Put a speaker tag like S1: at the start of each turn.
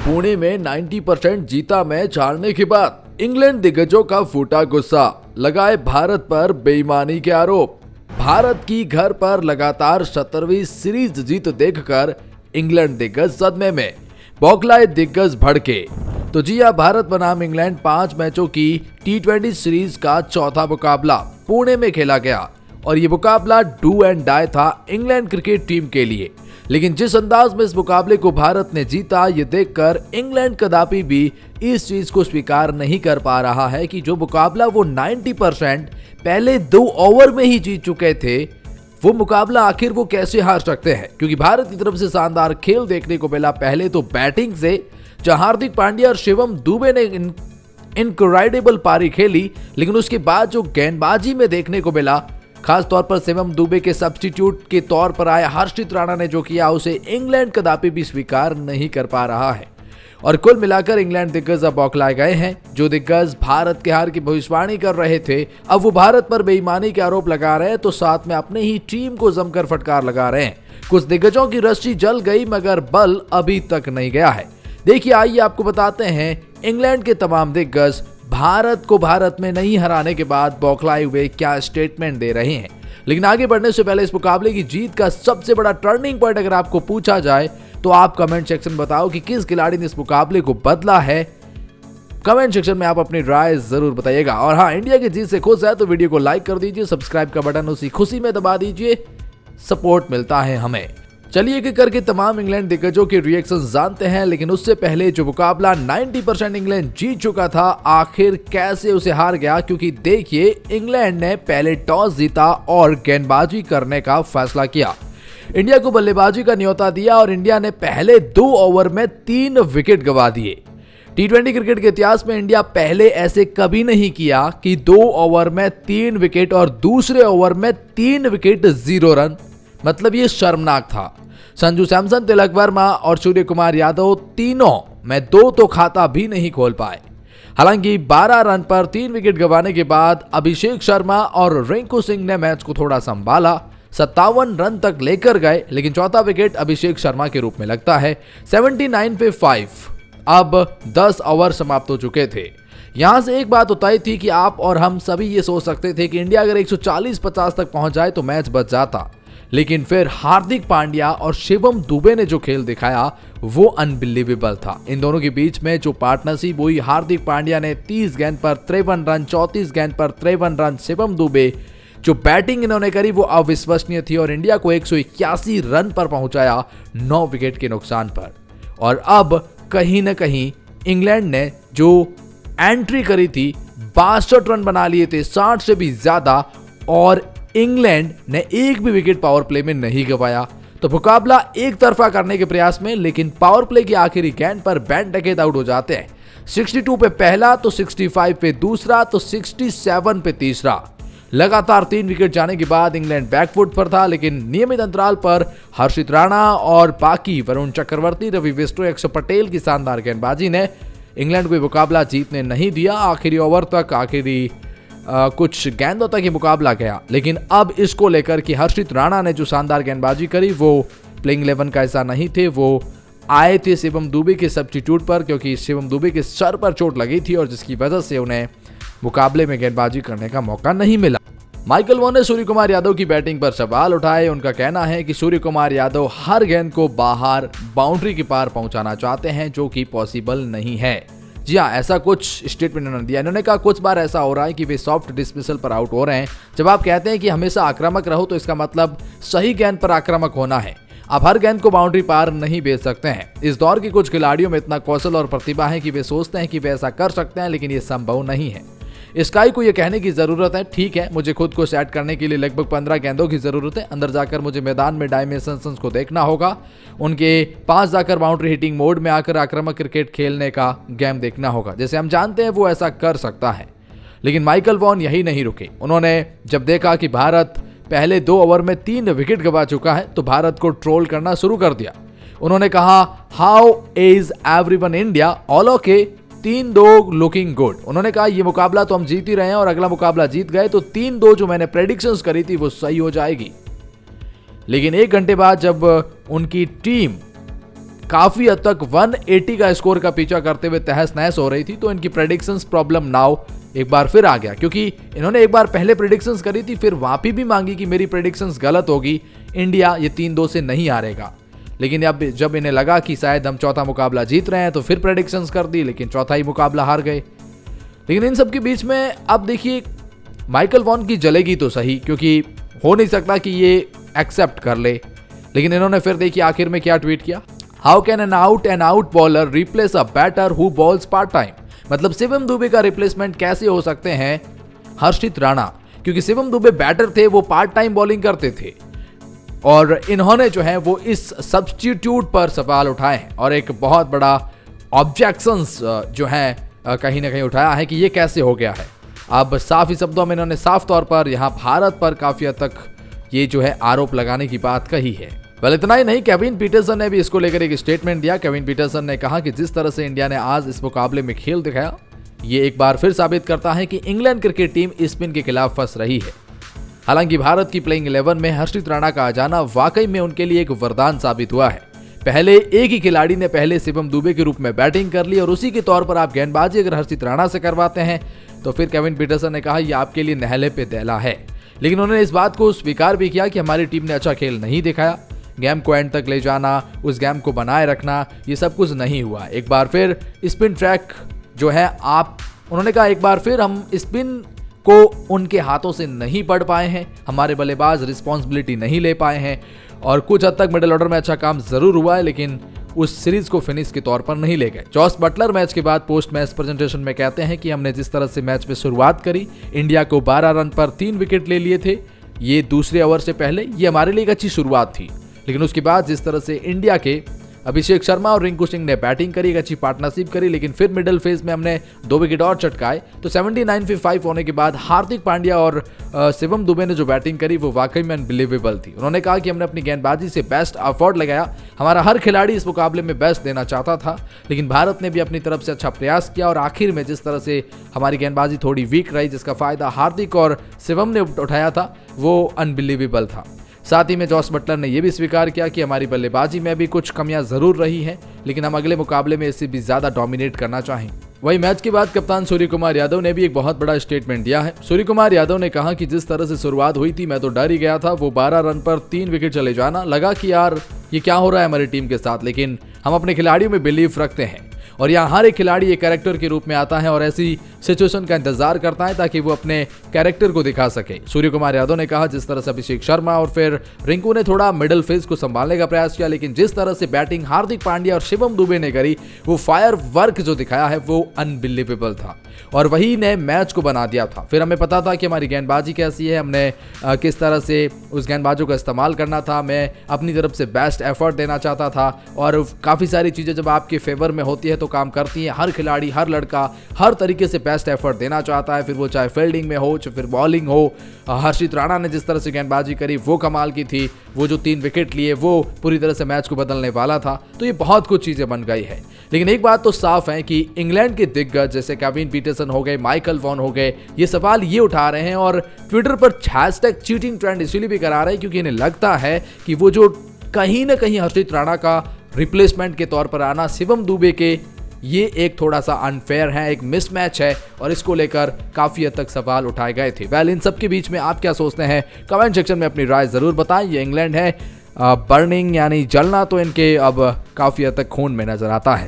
S1: पुणे में 90% जीता मैच हारने के बाद इंग्लैंड दिग्गजों का फूटा गुस्सा, लगाए भारत पर बेईमानी के आरोप। भारत की घर पर लगातार 17वीं सीरीज जीत देखकर इंग्लैंड दिग्गज सदमे में, बौखलाए दिग्गज भड़के। तो जी हां, भारत बनाम इंग्लैंड 5 मैचों की T20 सीरीज का चौथा मुकाबला पुणे में खेला गया और ये मुकाबला डू एंड डाई था इंग्लैंड क्रिकेट टीम के लिए। लेकिन जिस अंदाज में इस मुकाबले को भारत ने जीता, ये देखकर इंग्लैंड कदापि भी इस चीज को स्वीकार नहीं कर पा रहा है कि जो मुकाबला वो 90% पहले 2 ओवर में ही जीत चुके थे, वो मुकाबला आखिर वो कैसे हार सकते हैं। क्योंकि भारत की तरफ से शानदार खेल देखने को मिला। पहले तो बैटिंग से, जहां हार्दिक पांड्या और शिवम दुबे ने इनक्रेडिबल पारी खेली, लेकिन उसके बाद जो गेंदबाजी में देखने को मिला, खास तौर पर शिवम दुबे के सब्स्टिट्यूट के तौर पर आए हर्षदीप राणा ने जो किया, उसे इंग्लैंड कदापि भी स्वीकार नहीं कर पा रहा है। और कुल मिलाकर इंग्लैंड दिग्गज अब बौखलाए गए हैं। जो दिग्गज भारत के हार की भविष्यवाणी कर रहे थे, अब वो भारत पर बेईमानी के आरोप लगा रहे हैं, तो साथ में अपने ही टीम को जमकर फटकार लगा रहे हैं। कुछ दिग्गजों की रस्सी जल गई, मगर बल अभी तक नहीं गया है। देखिए, आइए आपको बताते हैं इंग्लैंड के तमाम दिग्गज भारत को भारत में नहीं हराने के बाद बौखलाए हुए क्या स्टेटमेंट दे रहे हैं। लेकिन आगे बढ़ने से पहले इस मुकाबले की जीत का सबसे बड़ा टर्निंग पॉइंट अगर आपको पूछा जाए, तो आप कमेंट सेक्शन में बताओ कि किस खिलाड़ी ने इस मुकाबले को बदला है। कमेंट सेक्शन में आप अपनी राय जरूर बताइएगा। और हाँ, इंडिया की जीत से खुश है तो वीडियो को लाइक कर दीजिए, सब्सक्राइब का बटन उसी खुशी में दबा दीजिए, सपोर्ट मिलता है हमें। चलिए एक करके तमाम इंग्लैंड दिग्गजों के रिएक्शन जानते हैं। लेकिन उससे पहले जो मुकाबला 90% इंग्लैंड जीत चुका था, आखिर कैसे उसे हार गया। क्योंकि देखिए, इंग्लैंड ने पहले टॉस जीता और गेंदबाजी करने का फैसला किया। इंडिया को बल्लेबाजी का न्योता दिया और इंडिया ने पहले 2 ओवर में 3 विकेट गंवा दिए। T20 क्रिकेट के इतिहास में इंडिया पहले ऐसे कभी नहीं किया कि 2 ओवर में 3 विकेट और दूसरे ओवर में 3 विकेट 0 रन। मतलब ये शर्मनाक था। संजू सैमसन, तिलक वर्मा और सूर्य कुमार यादव तीनों में 2 तो खाता भी नहीं खोल पाए। हालांकि 12 रन पर 3 विकेट गंवाने के बाद अभिषेक शर्मा और रिंकू सिंह ने मैच को थोड़ा संभाला, 57 रन तक लेकर गए। लेकिन चौथा विकेट अभिषेक शर्मा के रूप में लगता है 79 पे 5। अब 10 ओवर समाप्त हो चुके थे। यहां से एक बात तय थी कि आप और हम सभी ये सोच सकते थे कि इंडिया अगर 140-50 तक पहुंच जाए तो मैच बच जाता। लेकिन फिर हार्दिक पांड्या और शिवम दुबे ने जो खेल दिखाया, वो अनबिलीवेबल था। इन दोनों के बीच में जो पार्टनरशिप हुई, हार्दिक पांड्या ने 30 गेंद पर 53 रन, 34 गेंद पर 53 रन। शिवम दुबे जो बैटिंग इन्होंने करी वो अविश्वसनीय थी और इंडिया को 181 रन पर पहुंचाया 9 विकेट के नुकसान पर। और अब कहीं ना कहीं इंग्लैंड ने जो एंट्री करी थी, 62 रन बना लिए थे, 60 से भी ज्यादा, और इंग्लैंड ने एक भी विकेट पावर प्ले में नहीं गंवाया। तो मुकाबला एक तरफा करने के प्रयास में, लेकिन पावर प्ले की आखिरी गेंद पर बैन डकैत आउट हो जाते हैं। 62 पे पहला, तो 65 पे दूसरा, तो 67 पे तीसरा। लगातार 3 विकेट जाने के बाद इंग्लैंड बैकफुट पर था। लेकिन नियमित अंतराल पर हर्षदीप राणा और बाकी वरुण चक्रवर्ती, रवि बिश्नोई, अक्षर पटेल की शानदार गेंदबाजी ने इंग्लैंड को मुकाबला जीतने नहीं दिया। आखिरी ओवर तक, आखिरी कुछ गेंदों तक ये मुकाबला गया। लेकिन अब इसको लेकर कि हर्षदीप राणा ने जो शानदार गेंदबाजी करी, वो प्लेइंग 11 का ऐसा नहीं थे। वो आए थे शिवम दुबे के सब्स्टिट्यूट पर, क्योंकि शिवम दुबे के सर पर चोट लगी थी और जिसकी वजह से उन्हें मुकाबले में गेंदबाजी करने का मौका नहीं मिला। माइकल वॉन ने सूर्य कुमार यादव की बैटिंग पर सवाल उठाए। उनका कहना है कि सूर्य कुमार यादव हर गेंद को बाहर बाउंड्री के पार पहुंचाना चाहते हैं, जो कि पॉसिबल नहीं है। जी हाँ, ऐसा कुछ स्टेटमेंट उन्होंने दिया। इन्होंने कहा कुछ बार ऐसा हो रहा है कि वे सॉफ्ट डिसमिसल पर आउट हो रहे हैं। जब आप कहते हैं कि हमेशा आक्रामक रहो, तो इसका मतलब सही गेंद पर आक्रामक होना है। आप हर गेंद को बाउंड्री पार नहीं भेज सकते हैं। इस दौर के कुछ खिलाड़ियों में इतना कौशल और प्रतिभा है कि वे सोचते हैं कि वे ऐसा कर सकते हैं, लेकिन ये संभव नहीं है। स्काई को यह कहने की जरूरत है, ठीक है, मुझे खुद को सेट करने के लिए लगभग 15 गेंदों की जरूरत है। अंदर जाकर मुझे मैदान में डायमेंशंस को देखना होगा, उनके पास जाकर बाउंड्री हिटिंग मोड में आकर आक्रामक क्रिकेट खेलने का गेम देखना होगा। जैसे हम जानते हैं वो ऐसा कर सकता है। लेकिन माइकल वॉन यही नहीं रुके। उन्होंने जब देखा कि भारत पहले 2 ओवर में 3 विकेट गंवा चुका है, तो भारत को ट्रोल करना शुरू कर दिया। उन्होंने कहा, how is everyone India, all okay, 3-2 looking good. उन्होंने कहा ये मुकाबला तो हम जीत ही रहे हैं और अगला मुकाबला जीत गए तो 3-2 जो मैंने प्रेडिक्शंस करी थी वो सही हो जाएगी। लेकिन 1 घंटे बाद जब उनकी टीम काफी हद तक 180 का स्कोर का पीछा करते हुए तहस नहस हो रही थी, तो इनकी प्रेडिक्शंस प्रॉब्लम नाउ एक बार फिर आ गया, क्योंकि इन्होंने एक बार पहले प्रेडिक्शंस करी थी, फिर वापी भी मांगी कि मेरी प्रेडिक्शंस गलत होगी, इंडिया ये 3-2 से नहीं हारेगा। लेकिन अब जब इन्हें लगा कि शायद हम चौथा मुकाबला जीत रहे हैं तो फिर प्रेडिक्शंस कर दी, लेकिन चौथा ही मुकाबला हार गए। लेकिन इन सब के बीच में अब देखिए माइकल वॉन की जलेगी तो सही, क्योंकि हो नहीं सकता कि ये एक्सेप्ट कर ले। लेकिन इन्होंने फिर देखिए आखिर में क्या ट्वीट किया, how can an out bowler replace a batter who bowls part time. मतलब शिवम दुबे का रिप्लेसमेंट कैसे हो सकते हैं हर्षित राणा, क्योंकि शिवम दुबे बैटर थे, वो पार्ट टाइम बॉलिंग करते थे, और इन्होंने जो है वो इस सब्स्टिट्यूट पर सवाल उठाए हैं और एक बहुत बड़ा ऑब्जेक्शंस जो है कहीं ना कहीं उठाया है कि ये कैसे हो गया है। अब साफ ही शब्दों में इन्होंने साफ तौर पर यहाँ भारत पर काफी हद तक ये जो है आरोप लगाने की बात कही है। वेल इतना ही नहीं, केविन पीटरसन ने भी इसको लेकर एक स्टेटमेंट दिया। केविन पीटरसन ने कहा कि जिस तरह से इंडिया ने आज इस मुकाबले में खेल दिखाया, ये एक बार फिर साबित करता है कि इंग्लैंड क्रिकेट टीम स्पिन के खिलाफ फंस रही है। हालांकि भारत की प्लेइंग 11 में हर्षित राणा का आ जाना वाकई में उनके लिए एक वरदान साबित हुआ है। पहले एक ही खिलाड़ी ने पहले शिवम दुबे के रूप में बैटिंग कर ली और उसी के तौर पर आप गेंदबाजी अगर हर्षित राणा से करवाते हैं तो फिर केविन पीटरसन ने कहा यह आपके लिए नहले पे दहला है। लेकिन उन्होंने इस बात को स्वीकार भी किया कि हमारी टीम ने अच्छा खेल नहीं दिखाया, गेम को एंड तक ले जाना, उस गेम को बनाए रखना, ये सब कुछ नहीं हुआ। एक बार फिर स्पिन ट्रैक जो है उन्होंने कहा एक बार फिर हम स्पिन को उनके हाथों से नहीं पढ़ पाए हैं, हमारे बल्लेबाज रिस्पॉन्सिबिलिटी नहीं ले पाए हैं और कुछ हद तक मिडिल ऑर्डर में अच्छा काम जरूर हुआ है, लेकिन उस सीरीज को फिनिश के तौर पर नहीं ले गए। जॉस बटलर मैच के बाद पोस्ट मैच प्रेजेंटेशन में कहते हैं कि हमने जिस तरह से मैच में शुरुआत करी, इंडिया को 12 रन पर 3 विकेट ले लिए थे, ये दूसरे ओवर से पहले ये हमारे लिए एक अच्छी शुरुआत थी। लेकिन उसके बाद जिस तरह से इंडिया के अभिषेक शर्मा और रिंकू सिंह ने बैटिंग करी, एक अच्छी पार्टनरशिप करी, लेकिन फिर मिडिल फेज में हमने 2 विकेट और चटकाए, तो 79 पे 5 होने के बाद हार्दिक पांड्या और शिवम दुबे ने जो बैटिंग करी वो वाकई में अनबिलीवेबल थी। उन्होंने कहा कि हमने अपनी गेंदबाजी से बेस्ट एफर्ट लगाया, हमारा हर खिलाड़ी इस मुकाबले में बेस्ट देना चाहता था, लेकिन भारत ने भी अपनी तरफ से अच्छा प्रयास किया और आखिर में जिस तरह से हमारी गेंदबाजी थोड़ी वीक रही, जिसका फायदा हार्दिक और शिवम ने उठाया था, वो अनबिलीवेबल था। साथ ही में जॉस बटलर ने यह भी स्वीकार किया कि हमारी बल्लेबाजी में भी कुछ कमियां जरूर रही हैं, लेकिन हम अगले मुकाबले में इससे भी ज्यादा डोमिनेट करना चाहें। वही मैच के बाद कप्तान सूर्य कुमार यादव ने भी एक बहुत बड़ा स्टेटमेंट दिया है। सूर्य कुमार यादव ने कहा कि जिस तरह से शुरुआत हुई थी मैं तो डर ही गया था, वो 12 रन पर 3 विकेट चले जाना, लगा कि यार ये क्या हो रहा है हमारी टीम के साथ, लेकिन हम अपने खिलाड़ियों में बिलीव रखते हैं और यहाँ हर एक खिलाड़ी एक कैरेक्टर के रूप में आता है और ऐसी सिचुएशन का इंतजार करता है ताकि वो अपने कैरेक्टर को दिखा सके। सूर्य कुमार यादव ने कहा जिस तरह से अभिषेक शर्मा और फिर रिंकू ने थोड़ा मिडिल फेज को संभालने का प्रयास किया, लेकिन जिस तरह से बैटिंग हार्दिक पांड्या और शिवम दुबे ने करी, वो फायर वर्क जो दिखाया है वो अनबिलीवेबल था और वही ने मैच को बना दिया था। फिर हमें पता था कि हमारी गेंदबाजी कैसी है, हमने किस तरह से उस गेंदबाजों का इस्तेमाल करना था, मैं अपनी तरफ से बेस्ट एफर्ट देना चाहता था और काफ़ी सारी चीज़ें जब आपके फेवर में होती है तो काम करती हैं। हर खिलाड़ी, हर लड़का हर तरीके से बेस्ट एफर्ट देना चाहता है, फिर वो चाहे फील्डिंग में हो चाहे फिर बॉलिंग हो। हर्षित राणा ने जिस तरह से गेंदबाजी करी वो कमाल की थी, वो जो 3 विकेट लिए वो पूरी तरह से मैच को बदलने वाला था, तो ये बहुत कुछ चीज़ें बन गई है। लेकिन एक बात तो साफ है कि इंग्लैंड के दिग्गज जैसे केविन पीटरसन हो गए, माइकल वॉन हो गए, ये सवाल ये उठा रहे हैं और ट्विटर पर हैशटैग चीटिंग ट्रेंड इसलिए भी करा रहे हैं क्योंकि इन्हें लगता है कि वो जो कहीं ना कहीं हर्षित राणा का रिप्लेसमेंट के तौर पर आना शिवम दुबे के, ये एक थोड़ा सा अनफेयर है, एक मिसमैच है और इसको लेकर काफी हद तक सवाल उठाए गए थे। वेल इन सब के बीच में आप क्या सोचते हैं, कमेंट सेक्शन में अपनी राय जरूर बताएं। ये इंग्लैंड है, बर्निंग यानी जलना तो इनके अब काफी हद तक खून में नजर आता है।